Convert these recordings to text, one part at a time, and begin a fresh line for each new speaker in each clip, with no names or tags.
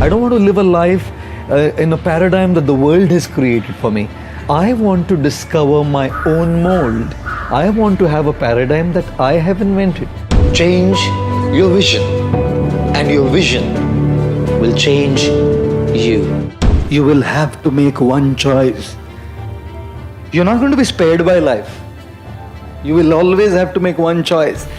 I don't want to live a life in a paradigm that the world has created for me. I want to discover my own mold. I want to have a paradigm that I have invented. Change your vision, and your vision will change you. You will have to make one choice. You're not going to be spared by life. You will always have to make one choice.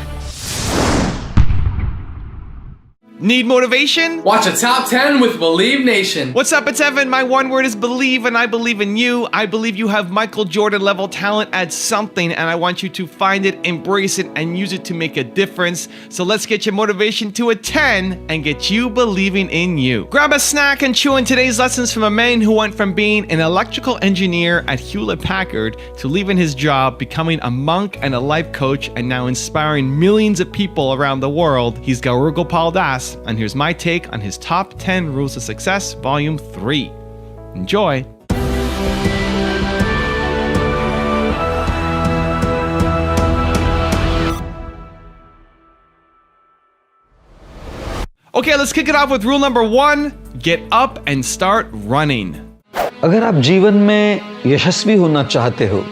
Need motivation?
Watch a top 10 with Believe Nation.
What's up? It's Evan. My one word is believe, and I believe in you. I believe you have Michael Jordan level talent at something, and I want you to find it, embrace it, and use it to make a difference. So let's get your motivation to a 10 and get you believing in you. Grab a snack and chew in today's lessons from a man who went from being an electrical engineer at Hewlett Packard to leaving his job, becoming a monk and a life coach, and now inspiring millions of people around the world. He's Gaur Gopal Das. And here's my take on his top 10 rules of success, volume 3. Enjoy. Okay, let's kick it off with rule number 1. Get up and start running.
अगर आप जीवन में यशस्वी होना चाहते हो,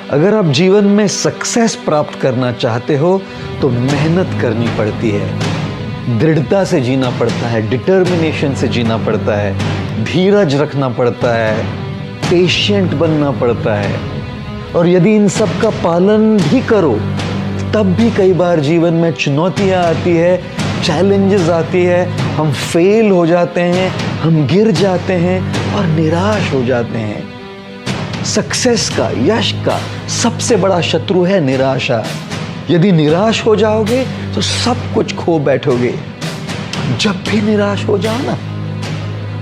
अगर आप जीवन में सक्सेस प्राप्त करना चाहते हो, तो मेहनत करनी पड़ती है, दृढ़ता से जीना पड़ता है, डिटर्मिनेशन से जीना पड़ता है, धीरज रखना पड़ता है, पेशेंट बनना पड़ता है। और यदि इन सब का पालन भी करो, तब भी कई बार जीवन में चुनौतियां आती है, चैलेंजेस आती है, हम फेल हो जाते हैं, हम गिर जाते हैं और निराश हो जाते हैं। सक्सेस का, यश का सबसे बड़ा शत्रु है निराशा। यदि निराश हो जाओगे तो सब कुछ खो बैठोगे। जब भी निराश हो जाओ ना,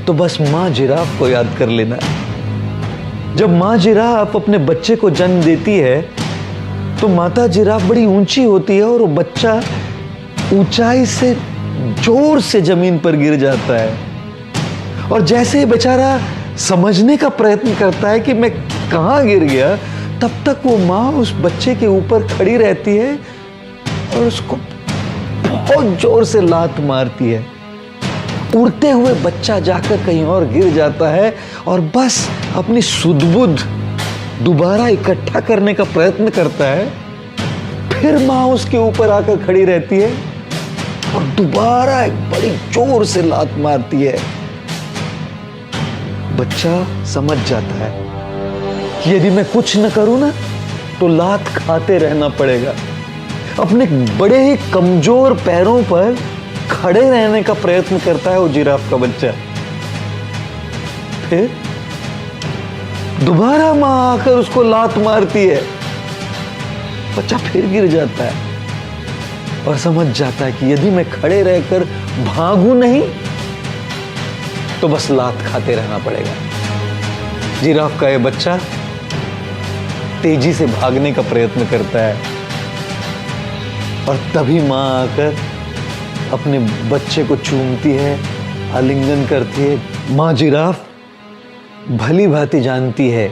तो बस माँ जिराफ को याद कर लेना। जब माँ जिराफ अपने बच्चे को जन्म देती है, तो माता जिराफ बड़ी ऊंची होती है और वो बच्चा ऊंचाई से जोर से जमीन पर गिर जाता है। और जैसे ही बेचारा समझने का प्रयत्न करता है कि मैं कहाँ गिर गया, तब तक वो माँ उस बच्चे के ऊपर खड़ी रहती है और उसको बहुत जोर से लात मारती है। उड़ते हुए बच्चा जाकर कहीं और गिर जाता है और बस अपनी सुध-बुध दोबारा इकट्ठा करने का प्रयत्न करता है। फिर माँ उसके ऊपर आकर खड़ी रहती है और दोबारा एक बड़ी जोर से लात मारती है। बच्चा समझ जाता है कि यदि मैं कुछ न करूं ना, तो लात खाते रहना पड़ेगा। अपने बड़े ही कमजोर पैरों पर खड़े रहने का प्रयत्न करता है वो जिराफ का बच्चा। फिर दोबारा मां आकर उसको लात मारती है, बच्चा फिर गिर जाता है और समझ जाता है कि यदि मैं खड़े रहकर भागूं नहीं, तो बस लात खाते रहना पड़ेगा। जिराफ का ये बच्चा तेजी से भागने का प्रयत्न करता है और तभी मां आकर अपने बच्चे को चूमती है, आलिंगन करती है। मां जिराफ भली भांति जानती है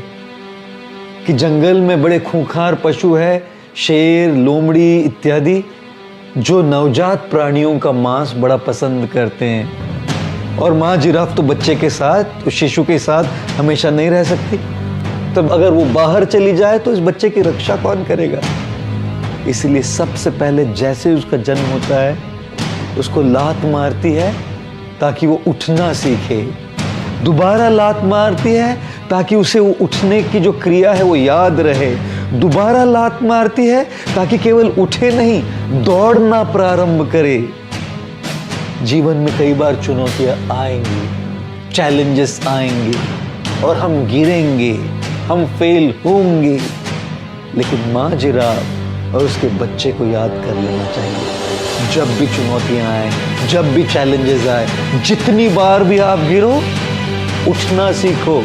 कि जंगल में बड़े खूंखार पशु है, शेर, लोमड़ी इत्यादि, जो नवजात प्राणियों का मांस बड़ा पसंद करते हैं। और मां जिराफ तो बच्चे के साथ, उस शिशु के साथ हमेशा नहीं रह सकती। तब अगर वो बाहर चली जाए तो इस बच्चे की रक्षा कौन करेगा? इसलिए सबसे पहले जैसे उसका जन्म होता है, उसको लात मारती है ताकि वो उठना सीखे। दोबारा लात मारती है ताकि उसे वो उठने की जो क्रिया है वो याद रहे। दोबारा लात मारती है ताकि केवल उठे नहीं, दौड़ना प्रारंभ करे। जीवन में कई बार चुनौतियां आएंगी, चैलेंजेस आएंगे और हम गिरेंगे, हम फेल होंगे, लेकिन मां जिराफ और उसके बच्चे को याद कर लेना चाहिए। जब भी चुनौतियां आए, जब भी चैलेंजेस आए, जितनी बार भी आप गिरो, उठना सीखो।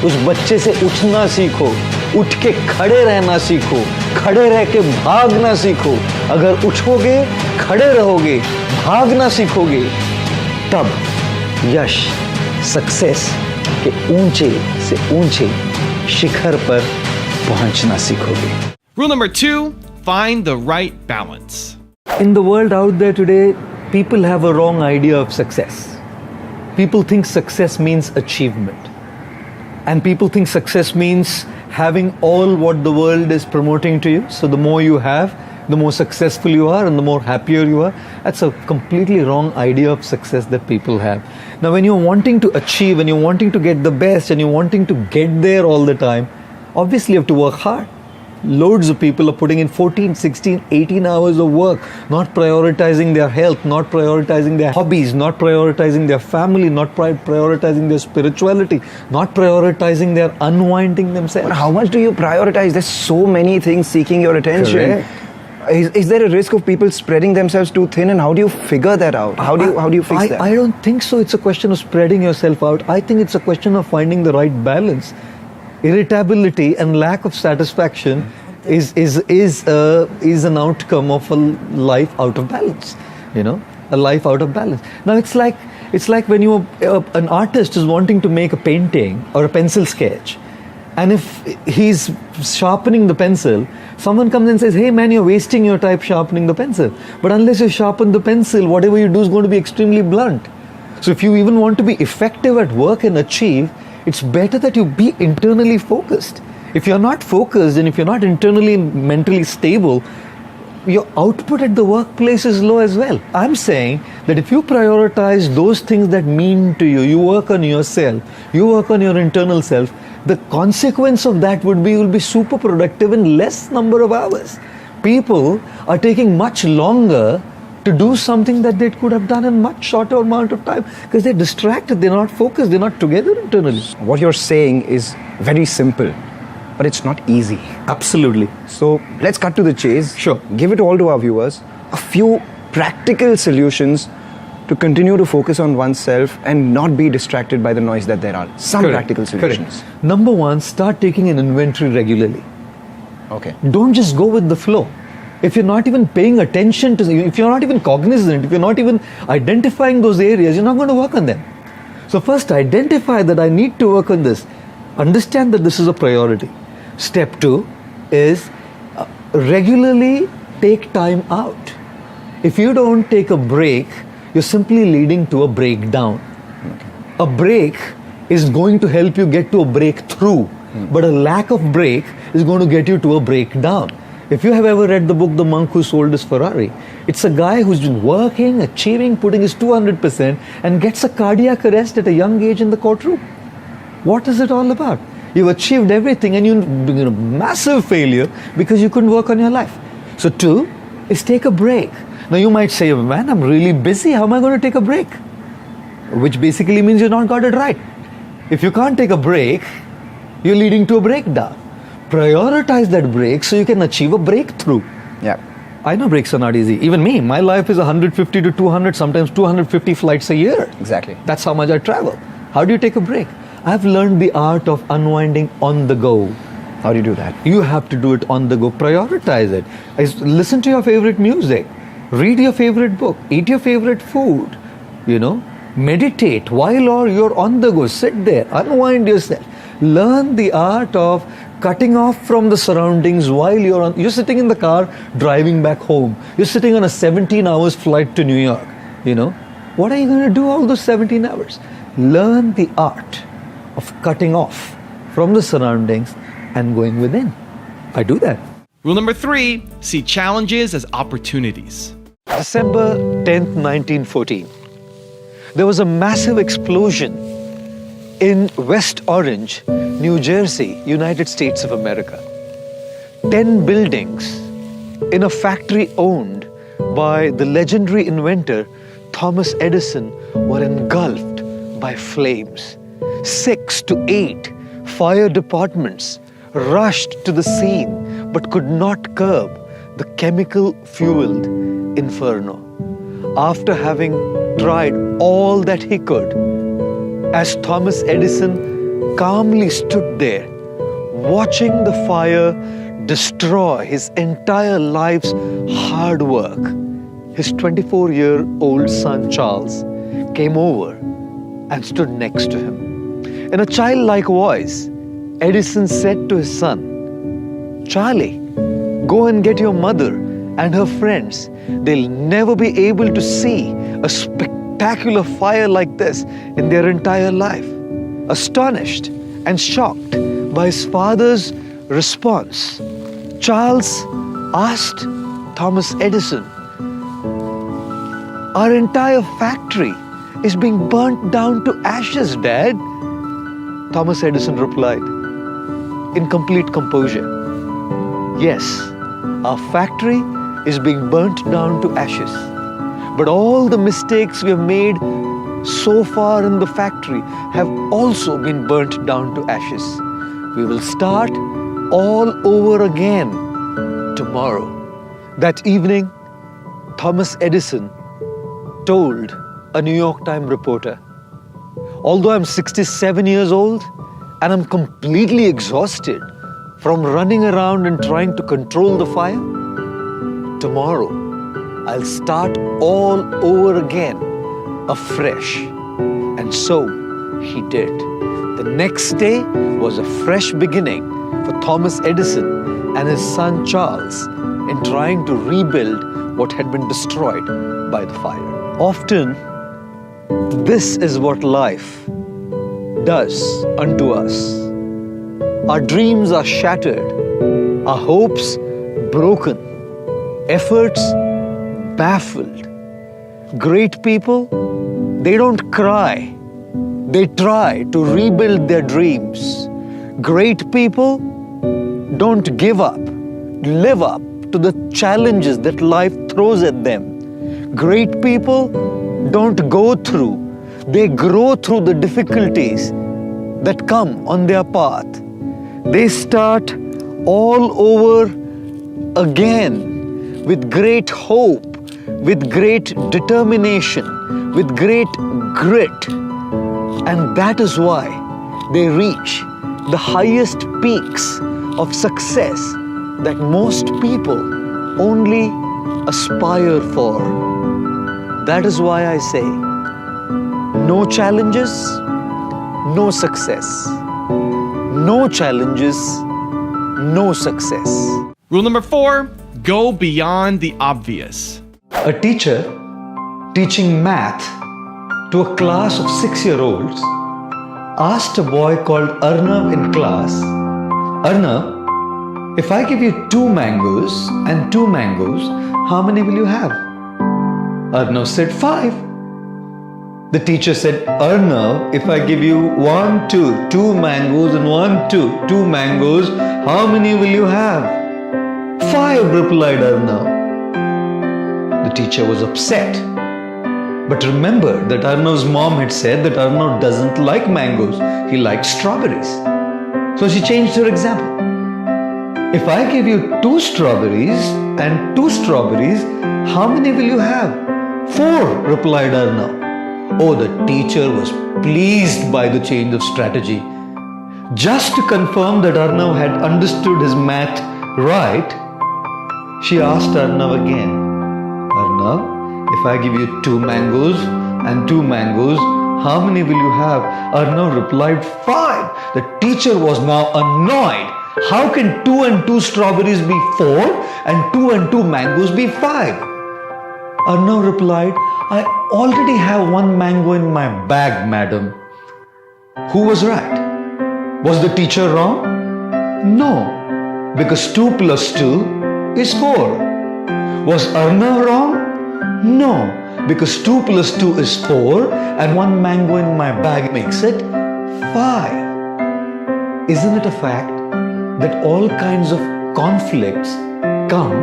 उस बच्चे से उठना सीखो, उठ के खड़े रहना सीखो, खड़े रह के भागना सीखो। अगर उठोगे, खड़े रहोगे, भागना सीखोगे, तब यश, सक्सेस के ऊंचे से ऊंचे शिखर पर पहुंचना सीखोगे।
Rule number 2, find the right balance.
In the world out there today, people have a wrong idea of success. people think success means achievement. And people think success means having all what the world is promoting to you. So the more you have, the more successful you are and the more happier you are. That's a completely wrong idea of success that people have. Now, when you're wanting to achieve and you're wanting to get the best and you're wanting to get there all the time, obviously you have to work hard. Loads of people are putting in 14, 16, 18 hours of work, not prioritizing their health, not prioritizing their hobbies, not prioritizing their family, not prioritizing their spirituality, not prioritizing their unwinding themselves.
But how much do you prioritize? There's so many things seeking your attention.
Correct.
Is there a risk of people spreading themselves too thin, and how do you figure that out? How do you fix that?
I don't think so. It's a question of spreading yourself out. I think it's a question of finding the right balance. Irritability and lack of satisfaction is an outcome of a life out of balance. You know, a life out of balance. Now it's like when an artist is wanting to make a painting or a pencil sketch, and if he's sharpening the pencil, someone comes and says, "Hey man, you're wasting your time sharpening the pencil." But unless you sharpen the pencil, whatever you do is going to be extremely blunt. So if you even want to be effective at work and achieve, it's better that you be internally focused. If you're not focused and if you're not internally and mentally stable, your output at the workplace is low as well. I'm saying that if you prioritize those things that mean to you, you work on yourself, you work on your internal self, the consequence of that will be super productive in less number of hours. People are taking much longer to do something that they could have done in much shorter amount of time because they're distracted, they're not focused, they're not together internally.
What you're saying is very simple, but it's not easy.
Absolutely.
So let's cut to the chase.
Sure.
Give it all to our viewers. A few practical solutions to continue to focus on oneself and not be distracted by the noise that there are. Some
Correct.
practical solutions.
Correct. Number one, start taking an inventory regularly.
Okay.
Don't just go with the flow. If you're not even paying attention to, if you're not even cognizant, if you're not even identifying those areas, you're not going to work on them. So first identify that I need to work on this. Understand that this is a priority. Step two is regularly take time out. If you don't take a break, you're simply leading to a breakdown.
Okay.
A break is going to help you get to a breakthrough, but a lack of break is going to get you to a breakdown. If you have ever read the book The Monk Who Sold His Ferrari, it's a guy who's working, achieving, putting his 200% and gets a cardiac arrest at a young age in the courtroom. What is it all about? You've achieved everything and you're a massive failure because you couldn't work on your life. So two is take a break. Now you might say, man, I'm really busy. How am I going to take a break? Which basically means you've not got it right. If you can't take a break, you're leading to a breakdown. Prioritize that break so you can achieve a breakthrough.
Yeah.
I know breaks are not easy. Even me, my life is 150 to 200, sometimes 250 flights a year.
Exactly.
That's how much I travel. How do you take a break? I've learned the art of unwinding on the go.
How do you do that?
You have to do it on the go. Prioritize it. Listen to your favorite music. Read your favorite book. Eat your favorite food. Meditate while you're on the go. Sit there. Unwind yourself. Learn the art of cutting off from the surroundings while you're sitting in the car driving back home. You're sitting on a 17 hours flight to New York. What are you going to do all those 17 hours? Learn the art of cutting off from the surroundings and going within. I do that.
Rule number 3, see challenges as opportunities.
December 10th, 1914. There was a massive explosion in West Orange, New Jersey, United States of America. 10 buildings in a factory owned by the legendary inventor Thomas Edison were engulfed by flames. 6 to 8 fire departments rushed to the scene but could not curb the chemical-fueled inferno. After having tried all that he could, as Thomas Edison calmly stood there, watching the fire destroy his entire life's hard work, his 24-year-old son Charles came over and stood next to him. In a childlike voice, Edison said to his son, "Charlie, go and get your mother and her friends. They'll never be able to see a spectacular spectacular fire like this in their entire life. Astonished and shocked by his father's response, Charles asked Thomas Edison, "Our entire factory is being burnt down to ashes, Dad." Thomas Edison replied in complete composure, "Yes, our factory is being burnt down to ashes. But all the mistakes we have made so far in the factory have also been burnt down to ashes. We will start all over again tomorrow." That evening, Thomas Edison told a New York Times reporter, "Although I'm 67 years old and I'm completely exhausted from running around and trying to control the fire, tomorrow I'll start all over again, afresh." And so he did. The next day was a fresh beginning for Thomas Edison and his son Charles in trying to rebuild what had been destroyed by the fire. Often, this is what life does unto us. Our dreams are shattered, our hopes broken, efforts baffled. Great people, they don't cry. They try to rebuild their dreams. Great people don't give up, live up to the challenges that life throws at them. Great people don't go through, they grow through the difficulties that come on their path. They start all over again with great hope, with great determination, with great grit. And that is why they reach the highest peaks of success that most people only aspire for. That is why I say, no challenges, no success. No challenges, no success.
Rule number 4, go beyond the obvious.
A teacher teaching math to a class of 6-year-olds asked a boy called Arnav in class, "Arnav, if I give you 2 mangoes and 2 mangoes, how many will you have?" Arnav said 5. The teacher said, "Arnav, if I give you 1, 2 mangoes and 1, 2 mangoes, how many will you have?" 5, replied Arnav. The teacher was upset. But remember that Arnav's mom had said that Arnav doesn't like mangoes, he likes strawberries. So she changed her example. "If I give you 2 strawberries and 2 strawberries, how many will you have?" 4, replied Arnav. Oh, the teacher was pleased by the change of strategy. Just to confirm that Arnav had understood his math right, she asked Arnav again, "Arnav, if I give you 2 mangoes and 2 mangoes, how many will you have?" Arnav replied 5. The teacher was now annoyed. How can 2 and 2 strawberries be 4 and 2 and 2 mangoes be 5? Arnav replied, "I already have 1 mango in my bag, madam." Who was right? Was the teacher wrong? No, because 2 plus 2 is 4. Was Arnav wrong? No, because 2 plus 2 is 4 and 1 mango in my bag makes it 5. Isn't it a fact that all kinds of conflicts come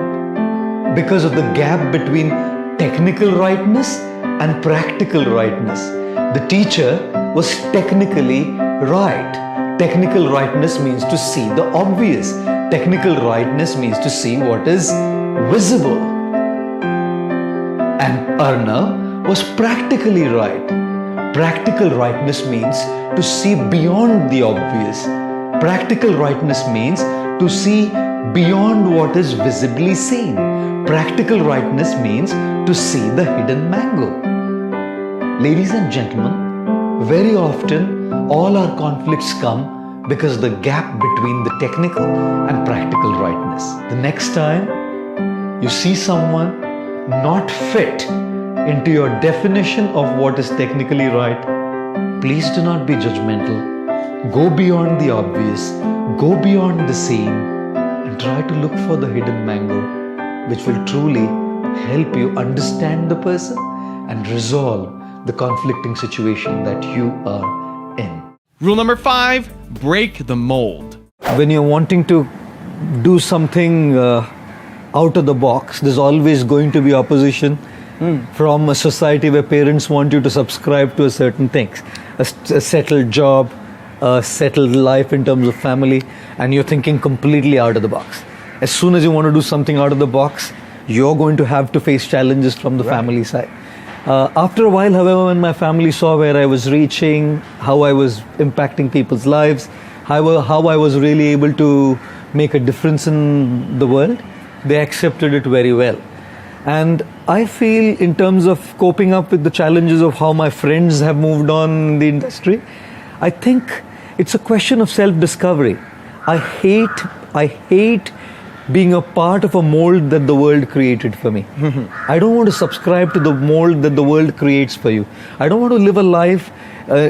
because of the gap between technical rightness and practical rightness? The teacher was technically right. Technical rightness means to see the obvious. Technical rightness means to see what is visible. And Arnav was practically right. Practical rightness means to see beyond the obvious. Practical rightness means to see beyond what is visibly seen. Practical rightness means to see the hidden mango. Ladies and gentlemen, very often all our conflicts come because of the gap between the technical and practical rightness. The next time you see someone not fit into your definition of what is technically right, please do not be judgmental. Go beyond the obvious, go beyond the seen, and try to look for the hidden mango, which will truly help you understand the person and resolve the conflicting situation that you are in.
Rule number 5, break the mold.
When you're wanting to do something out of the box, there's always going to be opposition from a society where parents want you to subscribe to a certain things, a settled job, a settled life in terms of family, and you're thinking completely out of the box. As soon as you want to do something out of the box, you're going to have to face challenges from the family side. After a while, however, when my family saw where I was reaching, how I was impacting people's lives, how I was really able to make a difference in the world, they accepted it very well. And I feel in terms of coping up with the challenges of how my friends have moved on in the industry, I think it's a question of self-discovery. I hate being a part of a mold that the world created for me. I don't want to subscribe to the mold that the world creates for you. I don't want to live a life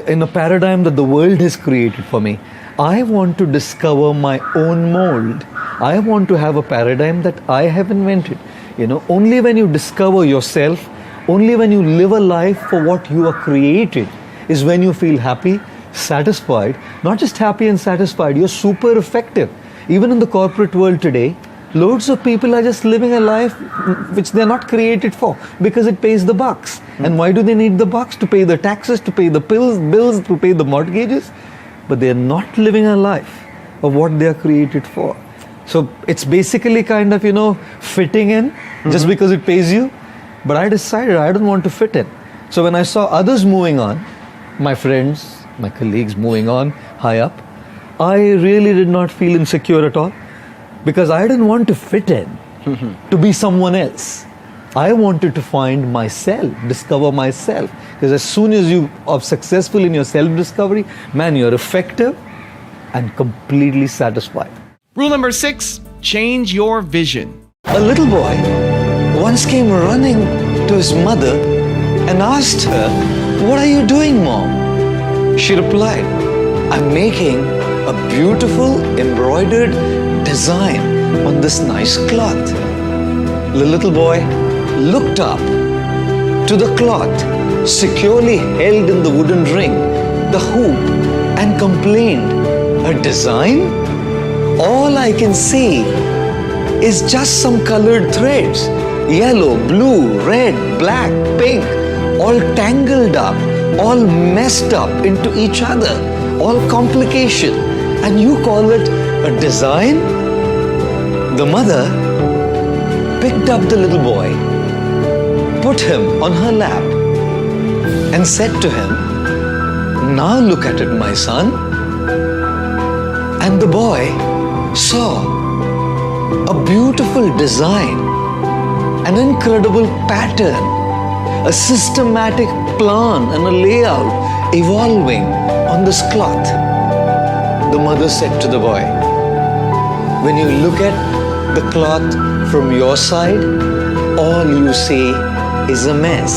in a paradigm that the world has created for me. I want to discover my own mold. I want to have a paradigm that I have invented. Only when you discover yourself, only when you live a life for what you are created, is when you feel happy, satisfied. Not just happy and satisfied, you're super effective. Even in the corporate world today, loads of people are just living a life which they're not created for because it pays the bucks. And why do they need the bucks? To pay the taxes, to pay the bills, to pay the mortgages. But they're not living a life of what they are created for. So it's basically kind of, fitting in just because it pays you. But I decided I don't want to fit in. So when I saw others moving on, my friends, my colleagues moving on high up, I really did not feel insecure at all because I didn't want to fit in, to be someone else. I wanted to find myself, discover myself. Because as soon as you are successful in your self-discovery, man, you're effective and completely satisfied.
Rule number 6, change your vision.
A little boy once came running to his mother and asked her, "What are you doing, Mom?" She replied, "I'm making a beautiful embroidered design on this nice cloth." The little boy looked up to the cloth securely held in the wooden ring, the hoop, and complained, "A design? All I can see is just some colored threads, yellow, blue, red, black, pink, all tangled up, all messed up into each other, all complication, and you call it a design?" The mother picked up the little boy, put him on her lap, and said to him, "Now look at it, my son." And the boy saw a beautiful design, an incredible pattern, a systematic plan and a layout evolving on this cloth. The mother said to the boy, "When you look at the cloth from your side, all you see is a mess.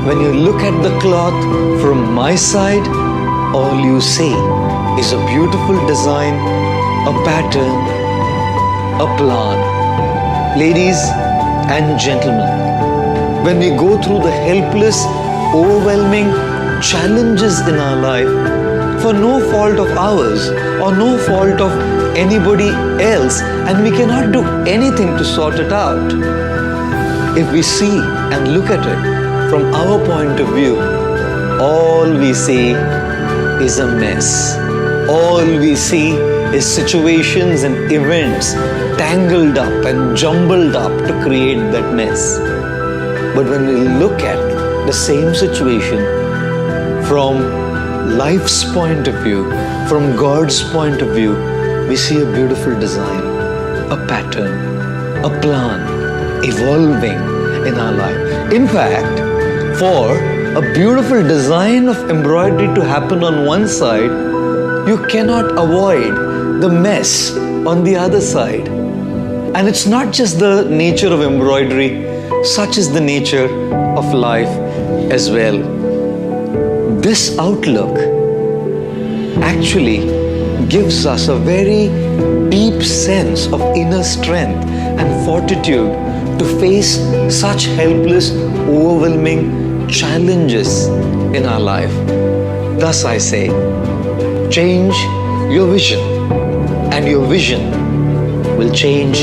When you look at the cloth from my side, all you see is a beautiful design, a pattern, a plan." Ladies and gentlemen, when we go through the helpless, overwhelming challenges in our life for no fault of ours or no fault of anybody else, and we cannot do anything to sort it out, if we see and look at it from our point of view, all we see is a mess. All we see is situations and events tangled up and jumbled up to create that mess. But when we look at the same situation from life's point of view, from God's point of view, we see a beautiful design, a pattern, a plan evolving in our life. In fact, for a beautiful design of embroidery to happen on one side, you cannot avoid the mess on the other side. And it's not just the nature of embroidery. such is the nature of life as well. This outlook actually gives us a very deep sense of inner strength and fortitude to face such helpless, overwhelming challenges in our life. Thus I say, change your vision, and your vision will change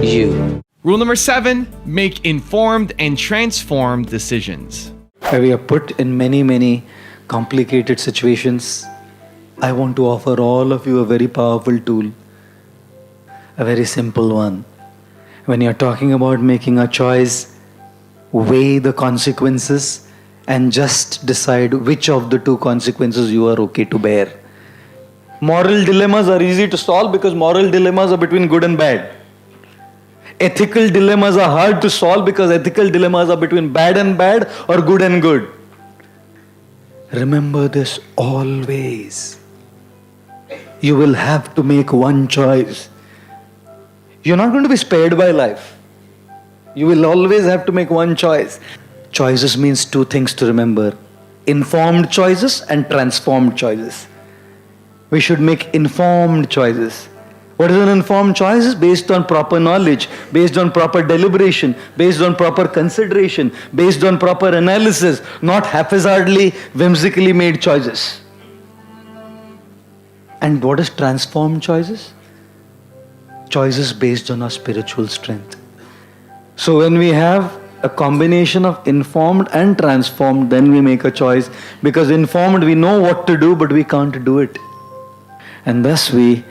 you.
Rule number 7, make informed and transformed decisions.
Where we are put in many complicated situations, I want to offer all of you a very powerful tool, a very simple one. When you're talking about making a choice, weigh the consequences and just decide which of the two consequences you are okay to bear. Moral dilemmas are easy to solve because moral dilemmas are between good and bad. Ethical dilemmas are hard to solve because ethical dilemmas are between bad and bad or good and good. Remember this always. You will have to make one choice. You're not going to be spared by life. You will always have to make one choice. Choices means two things to remember: informed choices and transformed choices. We should make informed choices. What is an informed choice? Is based on proper knowledge, based on proper deliberation, based on proper consideration, based on proper analysis, not haphazardly, whimsically made choices. And what is transformed choices? Choices based on our spiritual strength. So when we have a combination of informed and transformed, then we make a choice. Because informed, we know what to do, but we can't do it. And thus we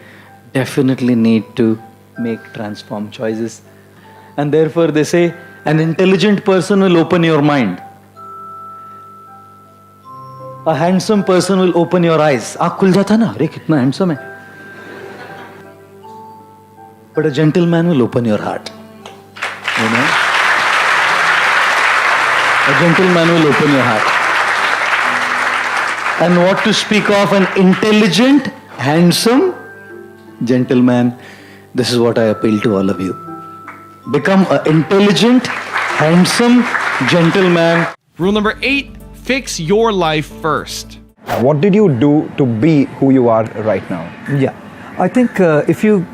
definitely need to make transformed choices. And therefore they say, an intelligent person will open your mind. A handsome person will open your eyes. Aakh khul jata na, अरे कितना handsome है. But a gentleman will open your heart. You know? A gentleman will open your heart. And what to speak of an intelligent, handsome gentleman, this is what I appeal to all of you. Become an intelligent, handsome gentleman.
Rule number 8, fix your life first.
What did you do to be who you are right now?
Yeah, I think if you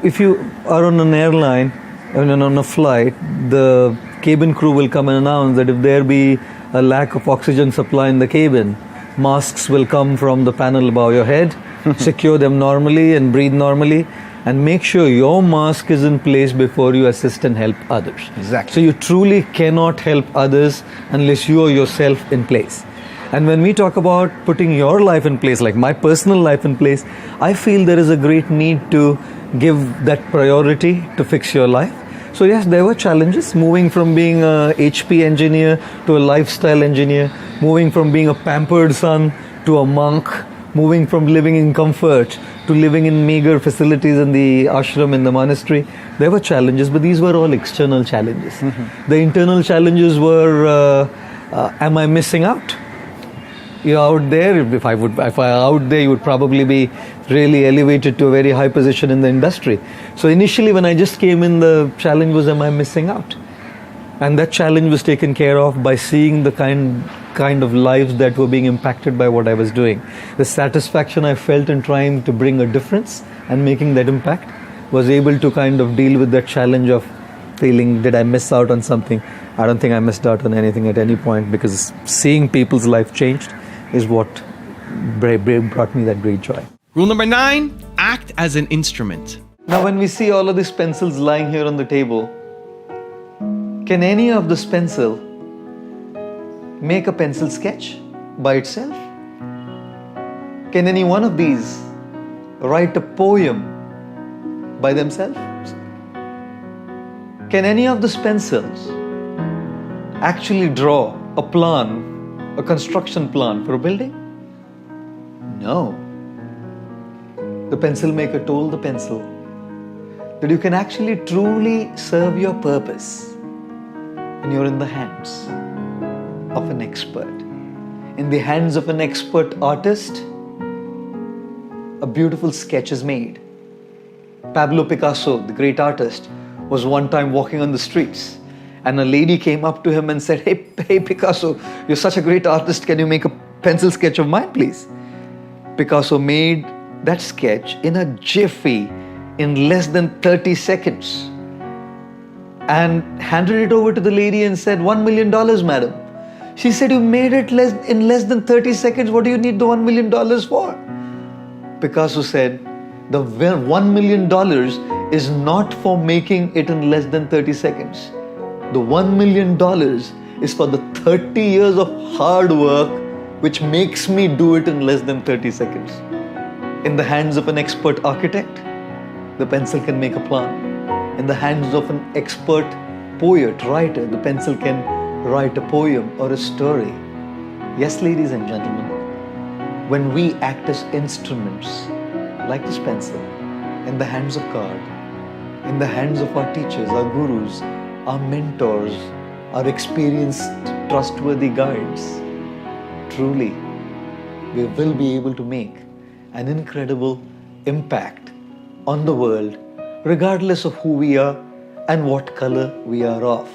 are on an airline and on a flight, the cabin crew will come and announce that if there be a lack of oxygen supply in the cabin, masks will come from the panel above your head, secure them normally and breathe normally, and make sure your mask is in place before you assist and help others.
Exactly.
So you truly cannot help others unless you are yourself in place. And when we talk about putting your life in place, like my personal life in place, I feel there is a great need to give that priority to fix your life. So yes, there were challenges, moving from being a HP engineer to a lifestyle engineer, moving from being a pampered son to a monk, moving from living in comfort to living in meager facilities in the ashram, in the monastery. There were challenges, but these were all external challenges. Mm-hmm. The internal challenges were, am I missing out? You're out there. If I out there, you would probably be really elevated to a very high position in the industry. So initially, when I just came in, the challenge was, am I missing out? And that challenge was taken care of by seeing the kind of lives that were being impacted by what I was doing. The satisfaction I felt in trying to bring a difference and making that impact was able to kind of deal with that challenge of feeling, did I miss out on something? I don't think I missed out on anything at any point, because seeing people's life changed is what brought me that great joy.
Rule number 9, act as an instrument.
Now when we see all of these pencils lying here on the table, can any of this pencil make a pencil sketch by itself? Can any one of these write a poem by themselves? Can any of these pencils actually draw a plan, a construction plan for a building? No. The pencil maker told the pencil that you can actually truly serve your purpose when you're in the hands of an expert. In the hands of an expert artist, a beautiful sketch is made. Pablo Picasso, the great artist, was one time walking on the streets,
and a lady came up to him and said, hey Picasso, you're such a great artist, can you make a pencil sketch of mine, please? Picasso made that sketch in a jiffy, in less than 30 seconds, and handed it over to the lady and said, $1 million, madam. She said, you made it in less than 30 seconds, what do you need the $1 million for? Picasso said, the $1 million is not for making it in less than 30 seconds. The $1 million is for the 30 years of hard work which makes me do it in less than 30 seconds. In the hands of an expert architect, the pencil can make a plan. In the hands of an expert poet, writer, the pencil can write a poem or a story. Yes, ladies and gentlemen, when we act as instruments, like this pencil, in the hands of God, in the hands of our teachers, our gurus, our mentors, our experienced, trustworthy guides, truly, we will be able to make an incredible impact on the world, regardless of who we are and what color we are of.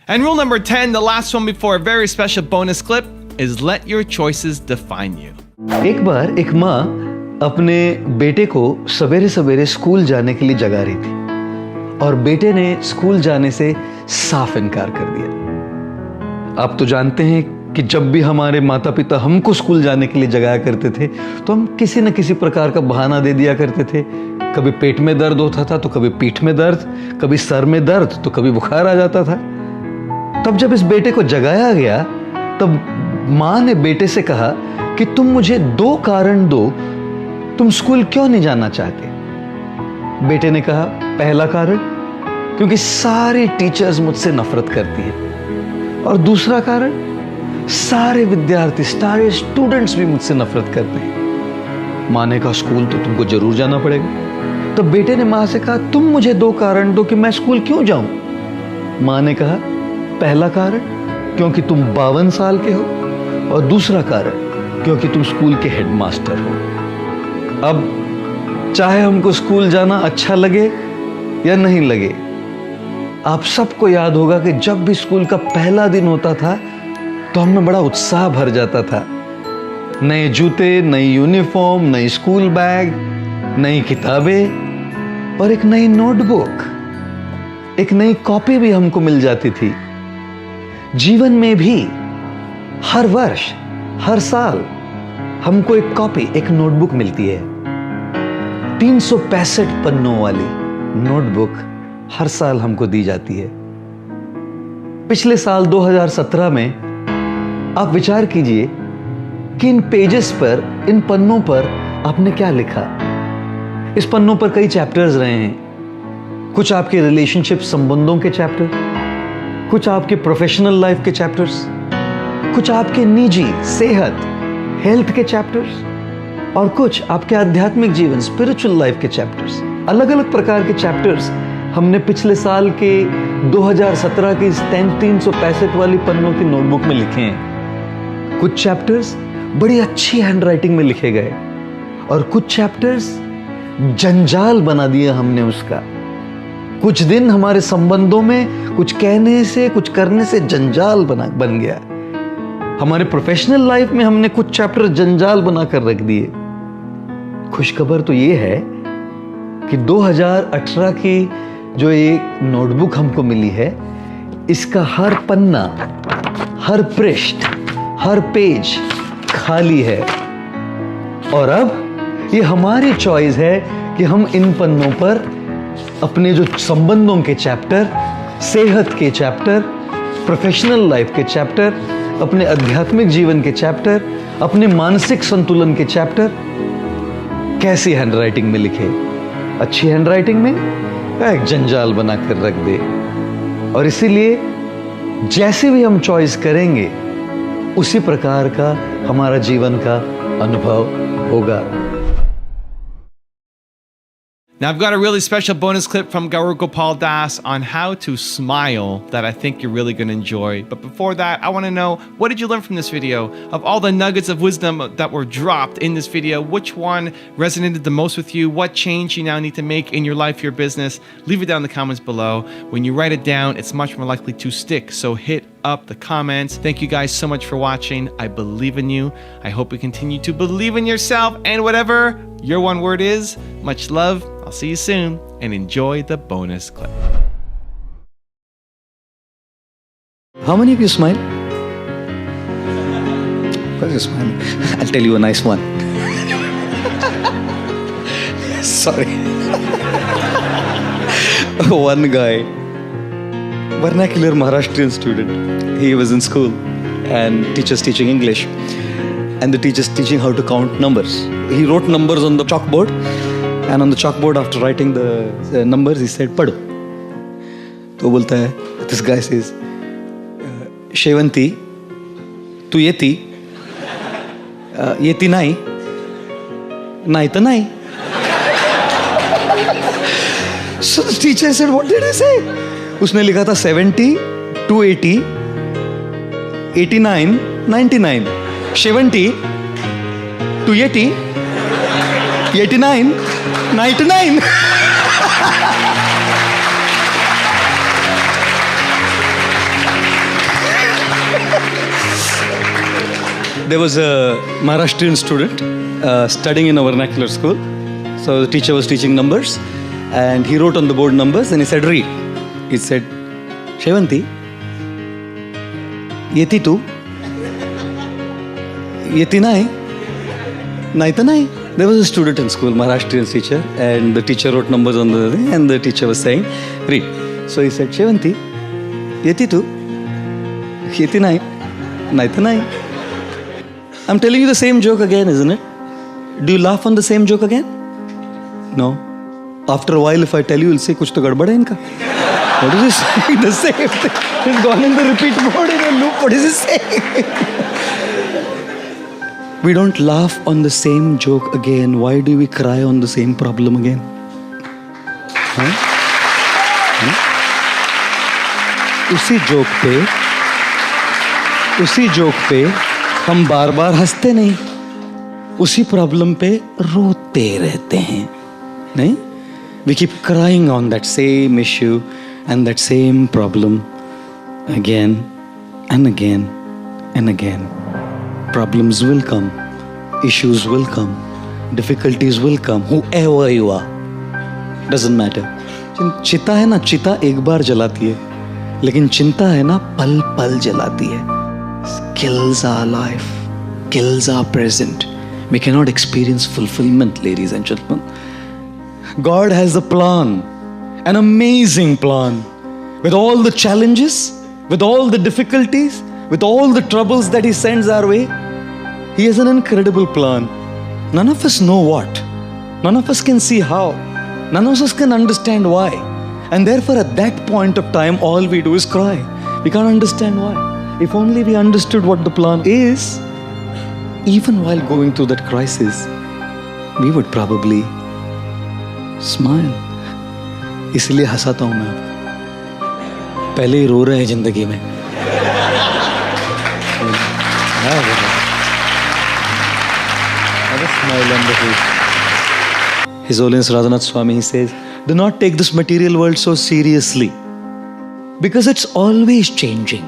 And rule number 10, the last one before a very special bonus clip, is let your choices define you.
एक बार एक माँ अपने बेटे को सवेरे सवेरे school जाने के लिए जगा रही थी और बेटे ने स्कूल जाने से साफ इनकार कर दिया। आप तो जानते हैं कि जब भी हमारे माता पिता हमको स्कूल जाने के लिए जगाया करते थे तो हम किसी न किसी प्रकार का बहाना दे दिया करते थे। कभी पेट में दर्द होता था तो कभी पीठ में दर्द, कभी सर में दर्द तो कभी बुखार आ जाता था। तब जब इस बेटे को जगाया गया तब माँ ने बेटे से कहा कि तुम मुझे 2 कारण दो, तुम स्कूल क्यों नहीं जाना चाहते? बेटे ने कहा, पहला कारण, क्योंकि सारे टीचर्स मुझसे नफरत करती हैं, और दूसरा कारण, सारे विद्यार्थी, सारे स्टूडेंट्स भी मुझसे नफरत करते हैं। माँ ने कहा, स्कूल तो तुमको जरूर जाना पड़ेगा। तो बेटे ने माँ से कहा, तुम मुझे 2 कारण दो कि मैं स्कूल क्यों जाऊं? माँ ने कहा, पहला कारण, क्योंकि तुम 52 साल के हो, और दूसरा कारण, क्योंकि तुम स्कूल के हेडमास्टर हो। अब चाहे हमको स्कूल जाना अच्छा लगे या नहीं लगे, आप सबको याद होगा कि जब भी स्कूल का पहला दिन होता था तो हमें बड़ा उत्साह भर जाता था। नए जूते, नई यूनिफॉर्म, नई स्कूल बैग, नई किताबें और एक नई नोटबुक, एक नई कॉपी भी हमको मिल जाती थी। जीवन में भी हर वर्ष, हर साल हमको एक कॉपी, एक नोटबुक मिलती है। 365 पन्नों वाली नोटबुक हर साल हमको दी जाती है। पिछले साल 2017 में आप विचार कीजिए कि इन पेजेस पर, इन पन्नों पर आपने क्या लिखा। इस पन्नों पर कई चैप्टर्स रहे हैं। कुछ आपके रिलेशनशिप संबंधों के चैप्टर, कुछ आपके प्रोफेशनल लाइफ के चैप्टर्स, कुछ आपके निजी सेहत, हेल्थ के चैप्टर्स, और कुछ आपके आध्यात्मिक जीवन, स्पिरिचुअल लाइफ के चैप्टर्स। अलग अलग प्रकार के चैप्टर्स हमने पिछले साल के 2017 की 365 वाली पन्नों की नोटबुक में लिखे हैं। कुछ चैप्टर्स बड़ी अच्छी हैंडराइटिंग में लिखे गए और कुछ चैप्टर्स जंजाल बना दिया हमने उसका। कुछ दिन हमारे संबंधों में कुछ कहने से, कुछ करने से जंजाल बन गया। हमारे प्रोफेशनल लाइफ में हमने कुछ चैप्टर जंजाल बनाकर रख दिए। खुशखबर तो ये है कि 2018 की जो एक नोटबुक हमको मिली है, इसका हर पन्ना, हर पृष्ठ, हर पेज खाली है। और अब ये हमारी चॉइस है कि हम इन पन्नों पर अपने जो संबंधों के चैप्टर, सेहत के चैप्टर, प्रोफेशनल लाइफ के चैप्टर, अपने आध्यात्मिक जीवन के चैप्टर, अपने मानसिक संतुलन के चैप्टर कैसी हैंडराइटिंग में लिखे। अच्छी हैंडराइटिंग में एक जंजाल बनाकर रख दे। और इसीलिए जैसे भी हम चॉइस करेंगे उसी प्रकार का हमारा जीवन का अनुभव होगा।
Now, I've got a really special bonus clip from Gaurav Gopal Das on how to smile that I think you're really going to enjoy. But before that, I want to know, what did you learn from this video? Of all the nuggets of wisdom that were dropped in this video, which one resonated the most with you? What change you now need to make in your life, your business? Leave it down in the comments below. When you write it down, it's much more likely to stick. So hit up the comments. Thank you guys so much for watching. I believe in you. I hope you continue to believe in yourself, and whatever your one word is. Much love. I'll see you soon, and enjoy the bonus clip.
How many of you smile? Of course you smile. I'll tell you a nice one. Sorry. One guy, vernacular Maharashtrian student. He was in school and teacher's teaching English. And the teacher's teaching how to count numbers. He wrote numbers on the chalkboard. And on the chalkboard, after writing the numbers, he said, "Pado." तो बोलता है, this guy says, "Shevanti, tu yeti, yeti nai, nai ta nai." So the teacher said, "What did I say?" उसने लिखा था 70, 280, 89, 99. 70, 280, 89, 99. There was a Maharashtrian student studying in a vernacular school. So the teacher was teaching numbers and he wrote on the board numbers and he said, "Read." He said, "Shevanti, yeti tu, yeti nai, nai ta nai." There was a student in school, Maharashtrian teacher, and the teacher wrote numbers on the thing, and the teacher was saying, "Read." So he said, "Shevanti, yeti tu, yeti nai, nai ta nai." I'm telling you the same joke again, isn't it? Do you laugh on the same joke again? No. After a while, if I tell you, you'll say, "Kuch to gadbad hai inka." What is he saying? The same thing. He's gone in the repeat mode in a loop. What is he saying? We don't laugh on the same joke again. Why do we cry on the same problem again? उसी joke पे हम बार बार हंसते नहीं, उसी problem पे रोते रहते हैं, नहीं? We keep crying on that same issue and that same problem again and again and again. Problems will come, issues will come, difficulties will come, whoever you are, doesn't matter. चिता है ना, चिता एक बार जलाती है, लेकिन चिंता है ना, पल पल जलाती है. Kills our life, kills our present. We cannot experience fulfillment, ladies and gentlemen. God has a plan, an amazing plan, with all the challenges, with all the difficulties, with all the troubles that He sends our way. He has an incredible plan. None of us know what. None of us can see how. None of us can understand why. And therefore, at that point of time, all we do is cry. We can't understand why. If only we understood what the plan is, even while going through that crisis, we would probably smile. इसलिए हंसाता हूं मैं. पहले ही रो रहे हैं जिंदगी में. Have a smile on the face. His Holiness Radhanath Swami, he says, "Do not take this material world so seriously, because it's always changing.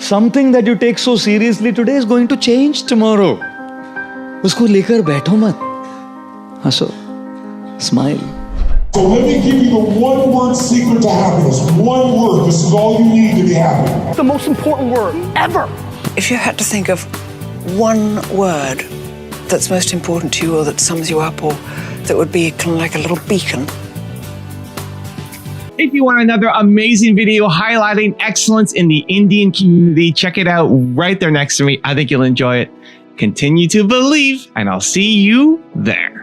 Something that you take so seriously today is going to change tomorrow. उसको लेकर बैठो मत, हंसो, smile."
So let me give you the one word secret to happiness. One word. This is all you need to be happy.
The most important word ever. If you had to think of one word that's most important to you, or that sums you up, or that would be kind of like a little beacon.
If you want another amazing video highlighting excellence in the Indian community, check it out right there next to me. I think you'll enjoy it. Continue to believe, and I'll see you there.